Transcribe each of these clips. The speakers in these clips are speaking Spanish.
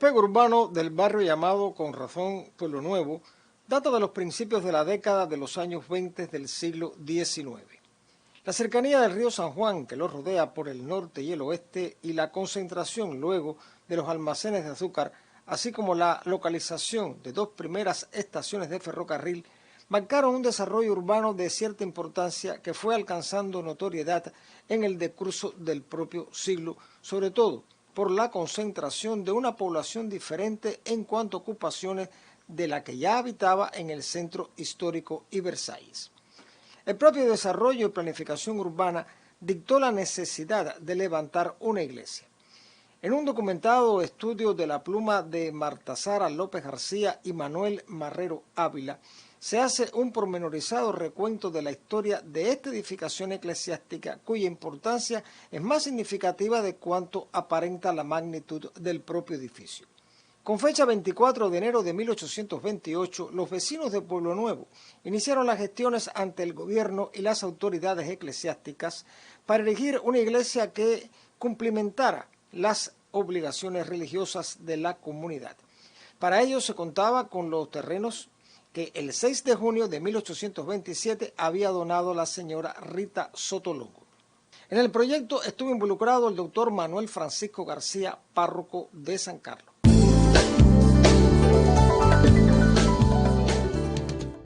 despegue urbano del barrio llamado con razón Pueblo Nuevo data de los principios de la década de los años 20 del siglo XIX. La cercanía del río San Juan, que lo rodea por el norte y el oeste, y la concentración luego de los almacenes de azúcar, así como la localización de dos primeras estaciones de ferrocarril, marcaron un desarrollo urbano de cierta importancia que fue alcanzando notoriedad en el decurso del propio siglo, sobre todo por la concentración de una población diferente en cuanto a ocupaciones de la que ya habitaba en el centro histórico y Versalles. El propio desarrollo y planificación urbana dictó la necesidad de levantar una iglesia. En un documentado estudio de la pluma de Marta Sara López García y Manuel Marrero Ávila, se hace un pormenorizado recuento de la historia de esta edificación eclesiástica, cuya importancia es más significativa de cuanto aparenta la magnitud del propio edificio. Con fecha 24 de enero de 1828, los vecinos de Pueblo Nuevo iniciaron las gestiones ante el gobierno y las autoridades eclesiásticas para erigir una iglesia que cumplimentara las obligaciones religiosas de la comunidad. Para ello se contaba con los terrenos que el 6 de junio de 1827 había donado la señora Rita Sotolongo. En el proyecto estuvo involucrado el doctor Manuel Francisco García, párroco de San Carlos.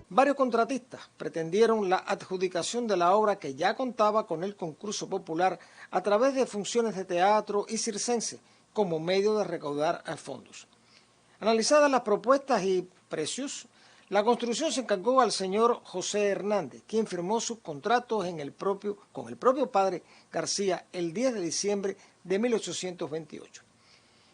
Varios contratistas pretendieron la adjudicación de la obra, que ya contaba con el concurso popular a través de funciones de teatro y circense como medio de recaudar fondos. Analizadas las propuestas y precios, la construcción se encargó al señor José Hernández, quien firmó sus contratos con el propio padre García el 10 de diciembre de 1828.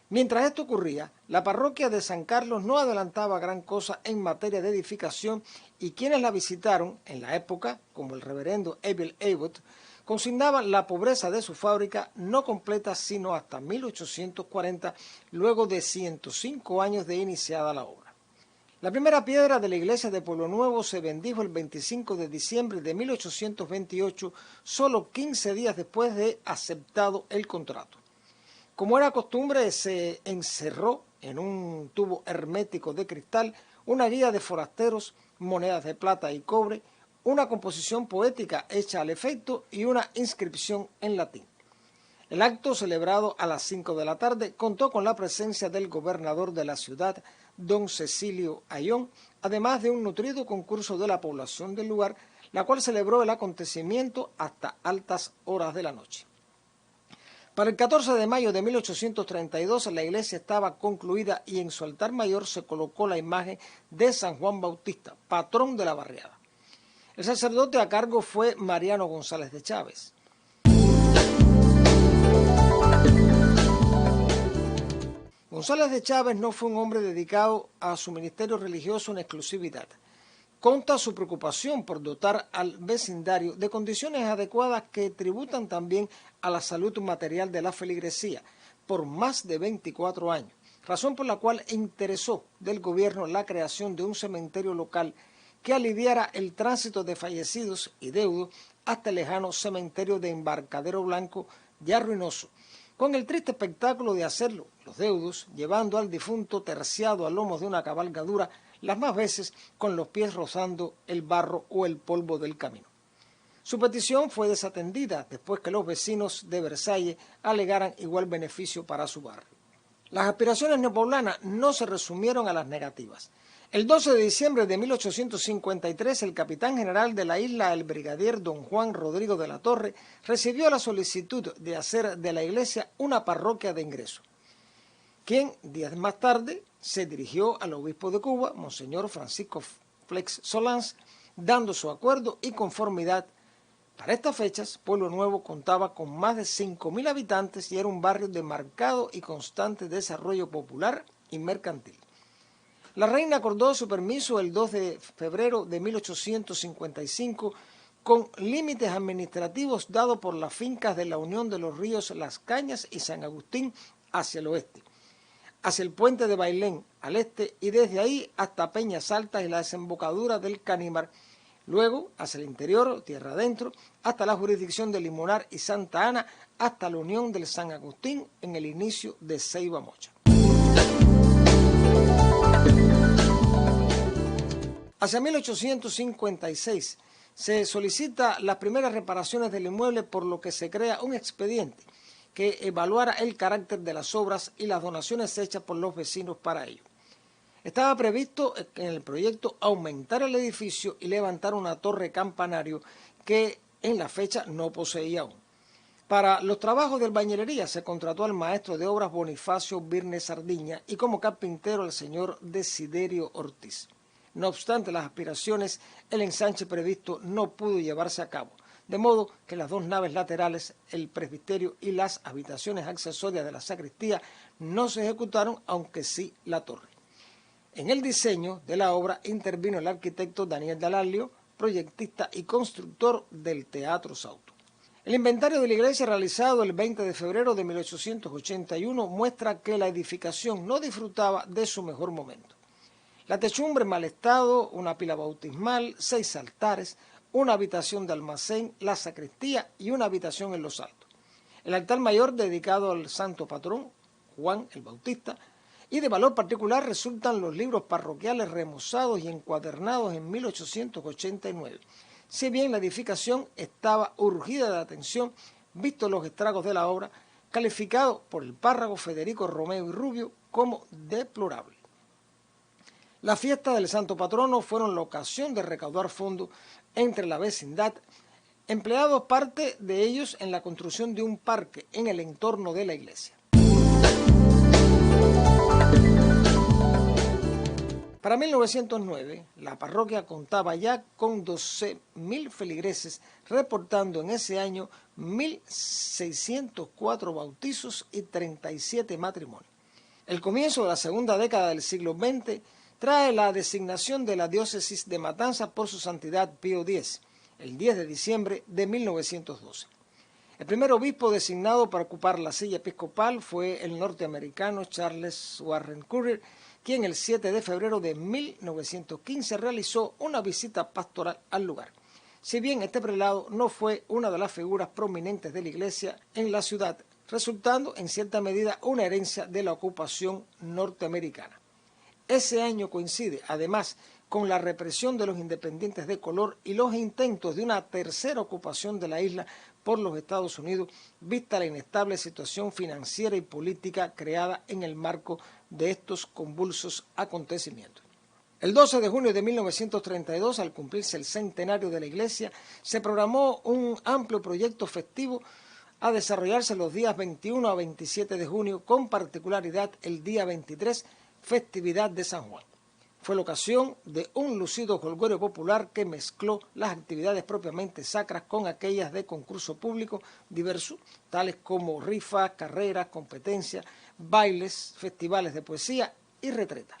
Mientras esto ocurría, la parroquia de San Carlos no adelantaba gran cosa en materia de edificación, y quienes la visitaron en la época, como el reverendo Abel Abbott, consignaban la pobreza de su fábrica, no completa sino hasta 1840, luego de 105 años de iniciada la obra. La primera piedra de la iglesia de Pueblo Nuevo se bendijo el 25 de diciembre de 1828, solo 15 días después de aceptado el contrato. Como era costumbre, se encerró en un tubo hermético de cristal una guía de forasteros, monedas de plata y cobre, una composición poética hecha al efecto y una inscripción en latín. El acto, celebrado a las 5 de la tarde, contó con la presencia del gobernador de la ciudad, don Cecilio Ayón, además de un nutrido concurso de la población del lugar, la cual celebró el acontecimiento hasta altas horas de la noche. Para el 14 de mayo de 1832 la iglesia estaba concluida y en su altar mayor se colocó la imagen de San Juan Bautista, patrón de la barriada. El sacerdote a cargo fue Mariano González de Chávez. González de Chávez no fue un hombre dedicado a su ministerio religioso en exclusividad. Conta su preocupación por dotar al vecindario de condiciones adecuadas que tributan también a la salud material de la feligresía por más de 24 años, razón por la cual interesó del gobierno la creación de un cementerio local que aliviara el tránsito de fallecidos y deudos hasta el lejano cementerio de Embarcadero Blanco, ya ruinoso, con el triste espectáculo de hacerlo los deudos llevando al difunto terciado a lomos de una cabalgadura, las más veces con los pies rozando el barro o el polvo del camino. Su petición fue desatendida después que los vecinos de Versalles alegaran igual beneficio para su barrio. Las aspiraciones neopoblanas no se resumieron a las negativas. El 12 de diciembre de 1853, el capitán general de la isla, el brigadier don Juan Rodrigo de la Torre, recibió la solicitud de hacer de la iglesia una parroquia de ingreso, quien días más tarde se dirigió al obispo de Cuba, monseñor Francisco Flex Solans, dando su acuerdo y conformidad. Para estas fechas, Pueblo Nuevo contaba con más de 5.000 habitantes y era un barrio de marcado y constante desarrollo popular y mercantil. La reina acordó su permiso el 2 de febrero de 1855 con límites administrativos dados por las fincas de la unión de los ríos Las Cañas y San Agustín hacia el oeste, hacia el puente de Bailén al este y desde ahí hasta Peñas Altas y la desembocadura del Canímar, luego hacia el interior, tierra adentro, hasta la jurisdicción de Limonar y Santa Ana, hasta la unión del San Agustín en el inicio de Ceiba Mocha. Hacia 1856 se solicita las primeras reparaciones del inmueble, por lo que se crea un expediente que evaluara el carácter de las obras y las donaciones hechas por los vecinos para ello. Estaba previsto en el proyecto aumentar el edificio y levantar una torre campanario que en la fecha no poseía aún. Para los trabajos de albañilería se contrató al maestro de obras Bonifacio Birne Sardiña y como carpintero al señor Desiderio Ortiz. No obstante las aspiraciones, el ensanche previsto no pudo llevarse a cabo, de modo que las dos naves laterales, el presbiterio y las habitaciones accesorias de la sacristía no se ejecutaron, aunque sí la torre. En el diseño de la obra intervino el arquitecto Daniel Dallaglio, proyectista y constructor del Teatro Sauto. El inventario de la iglesia realizado el 20 de febrero de 1881 muestra que la edificación no disfrutaba de su mejor momento. La techumbre en mal estado, una pila bautismal, 6 altares, una habitación de almacén, la sacristía y una habitación en los altos. El altar mayor dedicado al santo patrón, Juan el Bautista, y de valor particular resultan los libros parroquiales remozados y encuadernados en 1889. Si bien la edificación estaba urgida de atención, vistos los estragos de la obra, calificado por el párroco Federico Romeo y Rubio como deplorable. Las fiestas del santo patrono fueron la ocasión de recaudar fondos entre la vecindad, empleados parte de ellos en la construcción de un parque en el entorno de la iglesia. Para 1909, la parroquia contaba ya con 12.000 feligreses, reportando en ese año 1.604 bautizos y 37 matrimonios. El comienzo de la segunda década del siglo XX trae la designación de la diócesis de Matanzas por su santidad Pío X, el 10 de diciembre de 1912. El primer obispo designado para ocupar la silla episcopal fue el norteamericano Charles Warren Currier, quien el 7 de febrero de 1915 realizó una visita pastoral al lugar. Si bien este prelado no fue una de las figuras prominentes de la iglesia en la ciudad, resultando en cierta medida una herencia de la ocupación norteamericana. Ese año coincide, además, con la represión de los independientes de color y los intentos de una tercera ocupación de la isla por los Estados Unidos, vista la inestable situación financiera y política creada en el marco de estos convulsos acontecimientos. El 12 de junio de 1932, al cumplirse el centenario de la iglesia, se programó un amplio proyecto festivo a desarrollarse los días 21 a 27 de junio, con particularidad el día 23, festividad de San Juan. Fue la ocasión de un lucido jolgorio popular que mezcló las actividades propiamente sacras con aquellas de concurso público diverso, tales como rifas, carreras, competencias, bailes, festivales de poesía y retreta.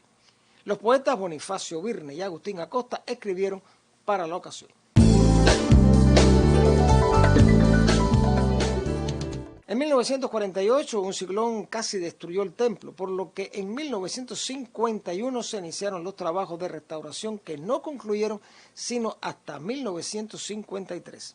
Los poetas Bonifacio Birne y Agustín Acosta escribieron para la ocasión. En 1948 un ciclón casi destruyó el templo, por lo que en 1951 se iniciaron los trabajos de restauración que no concluyeron sino hasta 1953.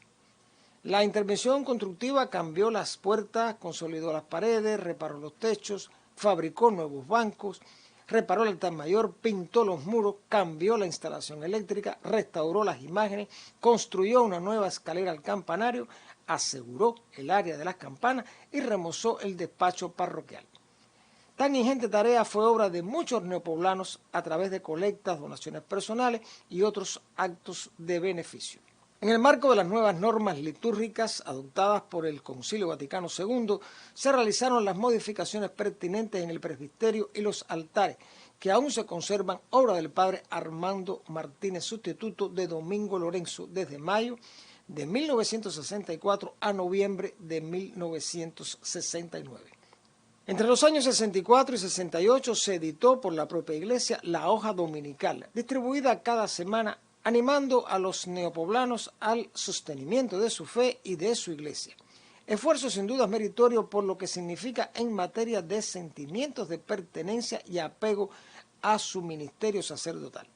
La intervención constructiva cambió las puertas, consolidó las paredes, reparó los techos, fabricó nuevos bancos, reparó el altar mayor, pintó los muros, cambió la instalación eléctrica, restauró las imágenes, construyó una nueva escalera al campanario, aseguró el área de las campanas y remozó el despacho parroquial. Tan ingente tarea fue obra de muchos neopoblanos a través de colectas, donaciones personales y otros actos de beneficio. En el marco de las nuevas normas litúrgicas adoptadas por el Concilio Vaticano II, se realizaron las modificaciones pertinentes en el presbiterio y los altares, que aún se conservan, obra del padre Armando Martínez, sustituto de Domingo Lorenzo, desde mayo de 1964 a noviembre de 1969. Entre los años 64 y 68 se editó por la propia iglesia la hoja dominical, distribuida cada semana, animando a los neopoblanos al sostenimiento de su fe y de su iglesia. Esfuerzo sin duda meritorio por lo que significa en materia de sentimientos de pertenencia y apego a su ministerio sacerdotal.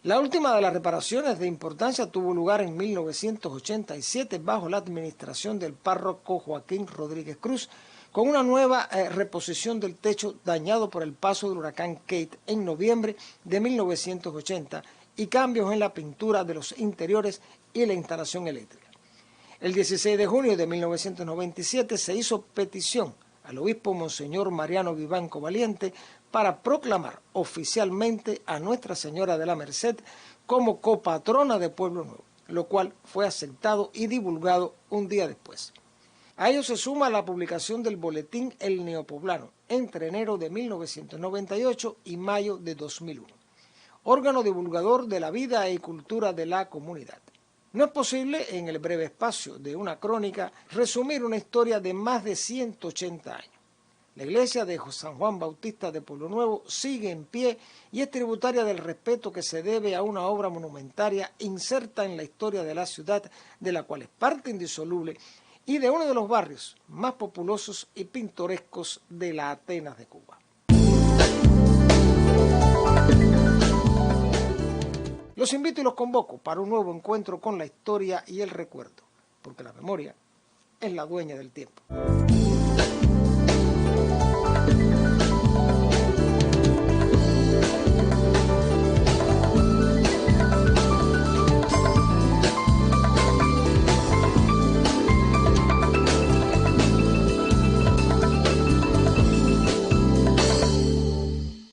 La última de las reparaciones de importancia tuvo lugar en 1987 bajo la administración del párroco Joaquín Rodríguez Cruz, con una nueva reposición del techo dañado por el paso del huracán Kate en noviembre de 1980 y cambios en la pintura de los interiores y la instalación eléctrica. El 16 de junio de 1997 se hizo petición al obispo Monseñor Mariano Vivanco Valiente para proclamar oficialmente a Nuestra Señora de la Merced como copatrona de Pueblo Nuevo, lo cual fue aceptado y divulgado un día después. A ello se suma la publicación del boletín El Neopoblano entre enero de 1998 y mayo de 2001, órgano divulgador de la vida y cultura de la comunidad. No es posible, en el breve espacio de una crónica, resumir una historia de más de 180 años. La iglesia de San Juan Bautista de Pueblo Nuevo sigue en pie y es tributaria del respeto que se debe a una obra monumentaria inserta en la historia de la ciudad, de la cual es parte indisoluble, y de uno de los barrios más populosos y pintorescos de la Atenas de Cuba. Los invito y los convoco para un nuevo encuentro con la historia y el recuerdo, porque la memoria es la dueña del tiempo.